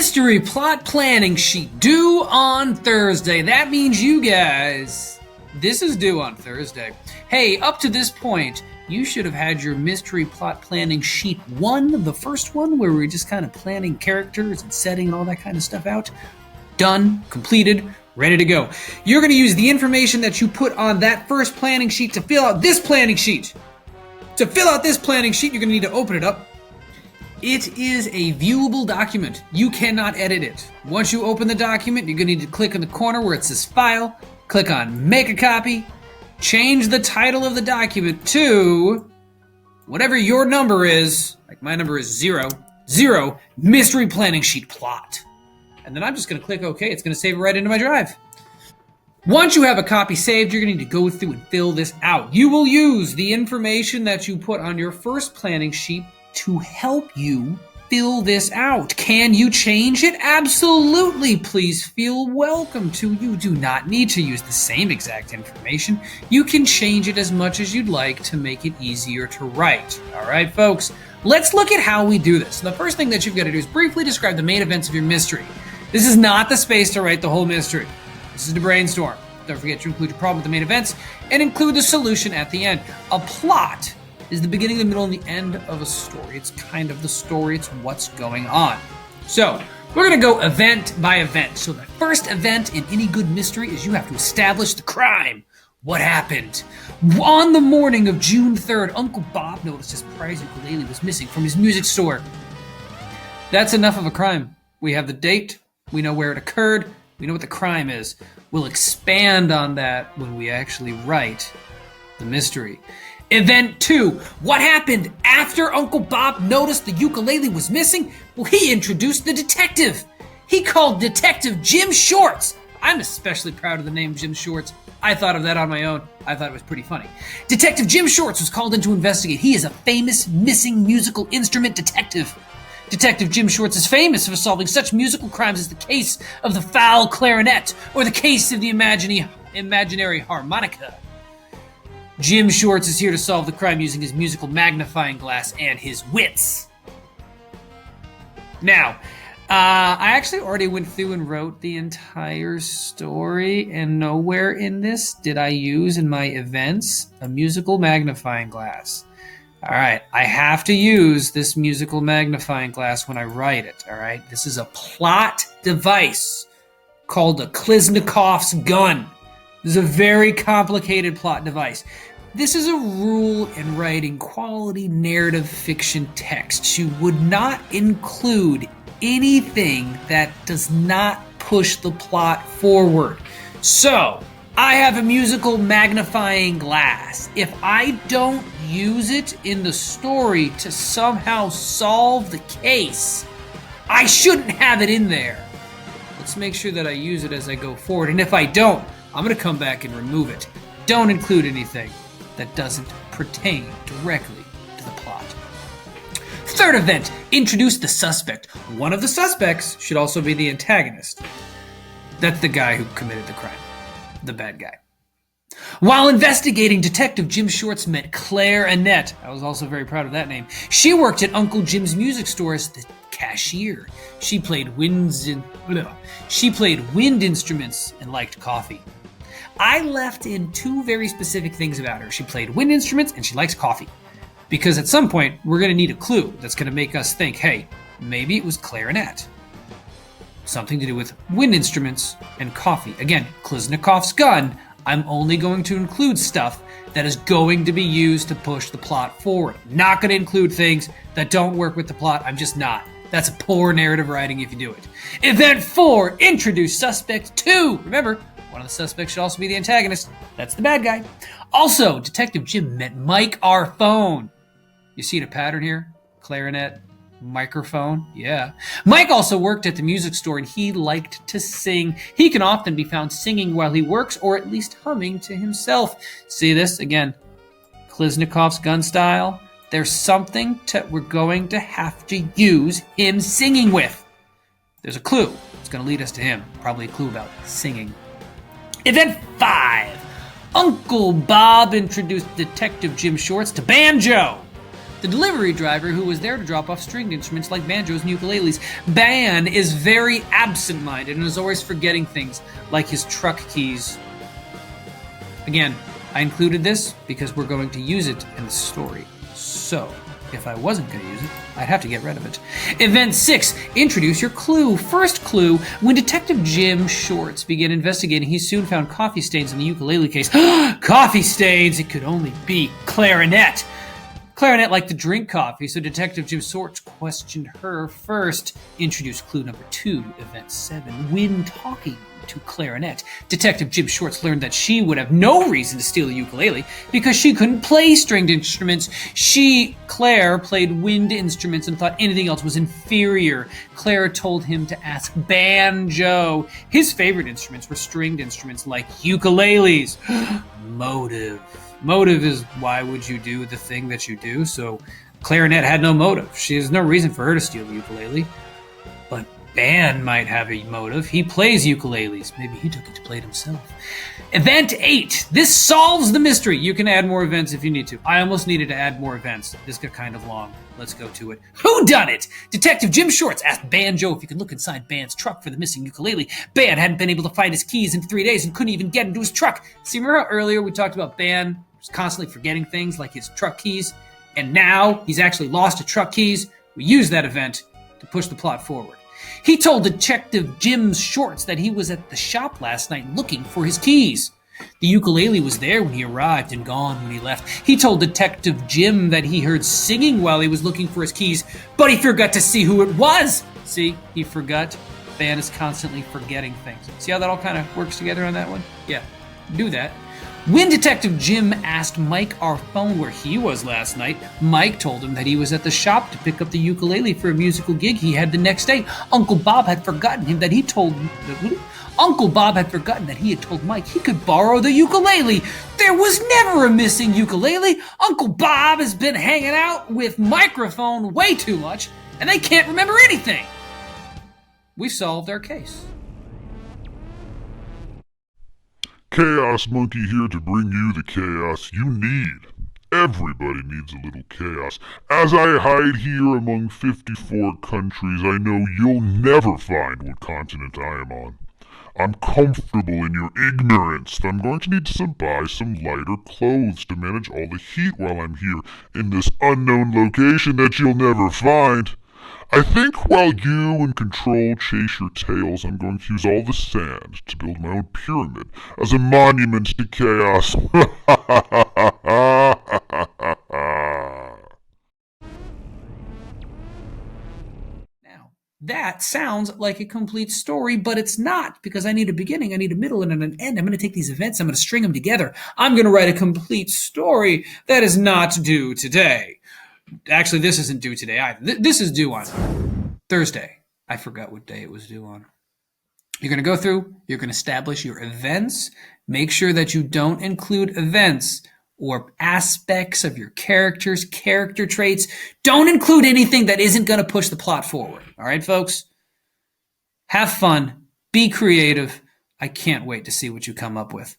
mystery plot planning sheet due on Thursday. That means you guys, this is due on Thursday. Hey, up to this point, you should have had your mystery plot planning sheet 1, the first one, where we were just kind of planning characters and setting and all that kind of stuff out. Done, completed, ready to go. You're going to use the information that you put on that first planning sheet to fill out this planning sheet. To fill out this planning sheet, you're going to need to open it up. It is a viewable document. You cannot edit it. Once you open the document, you're going to need to click in the corner where it says File, click on Make a Copy, change the title of the document to whatever your number is, like my number is 0, Mystery Planning Sheet Plot. And then I'm just going to click OK. It's going to save it right into my drive. Once you have a copy saved, you're going to need to go through and fill this out. You will use the information that you put on your first planning sheet to help you fill this out. Can you change it? Absolutely. Please feel welcome to. You do not need to use the same exact information. You can change it as much as you'd like to make it easier to write. All right, folks, let's look at how we do this. The first thing that you've got to do is briefly describe the main events of your mystery. This is not the space to write the whole mystery. This is to brainstorm. Don't forget to include your problem with the main events and include the solution at the end. A plot is the beginning, the middle, and the end of a story. It's kind of the story. It's what's going on. So we're going to go event by event. So the first event in any good mystery is you have to establish the crime. What happened? On the morning of June 3rd, Uncle Bob noticed his prize ukulele was missing from his music store. That's enough of a crime. We have the date. We know where it occurred. We know what the crime is. We'll expand on that when we actually write the mystery. Event 2. What happened after Uncle Bob noticed the ukulele was missing? Well, he introduced the detective. He called Detective Jim Shorts. I'm especially proud of the name Jim Shorts. I thought of that on my own. I thought it was pretty funny. Detective Jim Shorts was called in to investigate. He is a famous missing musical instrument detective. Detective Jim Shorts is famous for solving such musical crimes as the case of the foul clarinet or the case of the imaginary harmonica. Jim Shorts is here to solve the crime using his musical magnifying glass and his wits. Now, I actually already went through and wrote the entire story, and nowhere in this did I use in my events a musical magnifying glass. All right, I have to use this musical magnifying glass when I write it, all right? This is a plot device called a Kliznikov's gun. This is a very complicated plot device. This is a rule in writing quality narrative fiction texts. You would not include anything that does not push the plot forward. So, I have a musical magnifying glass. If I don't use it in the story to somehow solve the case, I shouldn't have it in there. Let's make sure that I use it as I go forward. And if I don't, I'm going to come back and remove it. Don't include anything that doesn't pertain directly to the plot. Third event, introduce the suspect. One of the suspects should also be the antagonist. That's the guy who committed the crime. The bad guy. While investigating, Detective Jim Shorts met Claire Annette. I was also very proud of that name. She worked at Uncle Jim's music store as the cashier. She played wind instruments and liked coffee. I left in 2 very specific things about her. She played wind instruments and she likes coffee. Because at some point, we're going to need a clue that's going to make us think, hey, maybe it was clarinet. Something to do with wind instruments and coffee. Again, Kliznikov's gun, I'm only going to include stuff that is going to be used to push the plot forward. Not going to include things that don't work with the plot. I'm just not. That's a poor narrative writing if you do it. Event 4, introduce suspect 2. Remember, one of the suspects should also be the antagonist. That's the bad guy. Also, Detective Jim met Mike R. Phone. You see the pattern here? Clarinet, microphone, yeah. Mike also worked at the music store and he liked to sing. He can often be found singing while he works or at least humming to himself. See this? Again, Kliznikov's gun style. There's something we're going to have to use him singing with. There's a clue. It's going to lead us to him. Probably a clue about singing. Event 5. Uncle Bob introduced Detective Jim Shorts to Banjo. The delivery driver who was there to drop off stringed instruments like banjos and ukuleles. Ban is very absent-minded and is always forgetting things like his truck keys. Again, I included this because we're going to use it in the story. So, if I wasn't going to use it, I'd have to get rid of it. Event 6, introduce your clue. First clue, when Detective Jim Shorts began investigating, he soon found coffee stains in the ukulele case. Coffee stains! It could only be Clarinet. Clarinet liked to drink coffee, so Detective Jim Shorts questioned her first. Introduce clue number 2, Event 7, when talking to Clarinet. Detective Jim Shorts learned that she would have no reason to steal a ukulele because she couldn't play stringed instruments. Claire, played wind instruments and thought anything else was inferior. Claire told him to ask Banjo. His favorite instruments were stringed instruments like ukuleles. Motive. Motive is why would you do the thing that you do? So Clarinet had no motive. She has no reason for her to steal the ukulele. But Ban might have a motive. He plays ukuleles. Maybe he took it to play it himself. Event 8. This solves the mystery. You can add more events if you need to. I almost needed to add more events. This got kind of long. Let's go to it. Who done it? Detective Jim Shorts asked Banjo if he could look inside Ban's truck for the missing ukulele. Ban hadn't been able to find his keys in 3 days and couldn't even get into his truck. See, remember how earlier we talked about Ban was constantly forgetting things like his truck keys? And now he's actually lost his truck keys. We used that event to push the plot forward. He told Detective Jim Shorts that he was at the shop last night looking for his keys. The ukulele was there when he arrived and gone when he left. He told Detective Jim that he heard singing while he was looking for his keys, but he forgot to see who it was. See, he forgot. Ban is constantly forgetting things. See how that all kind of works together on that one? Yeah, do that. When Detective Jim asked Mike our phone where he was last night, Mike told him that he was at the shop to pick up the ukulele for a musical gig he had the next day. Uncle Bob had forgotten that he had told Mike he could borrow the ukulele. There was never a missing ukulele. Uncle Bob has been hanging out with microphone way too much, and they can't remember anything. We solved our case. Chaos Monkey here to bring you the chaos you need. Everybody needs a little chaos. As I hide here among 54 countries, I know you'll never find what continent I am on. I'm comfortable in your ignorance. I'm going to need to buy some lighter clothes to manage all the heat while I'm here in this unknown location that you'll never find. I think while you and Control chase your tails, I'm going to use all the sand to build my own pyramid as a monument to chaos. Now, that sounds like a complete story, but it's not, because I need a beginning, I need a middle, and an end. I'm going to take these events, I'm going to string them together. I'm going to write a complete story that is not due today. Actually, this isn't due today either. This is due on Thursday. I forgot what day it was due on. You're going to go through, you're going to establish your events. Make sure that you don't include events or aspects of your characters, character traits. Don't include anything that isn't going to push the plot forward. All right, folks? Have fun. Be creative. I can't wait to see what you come up with.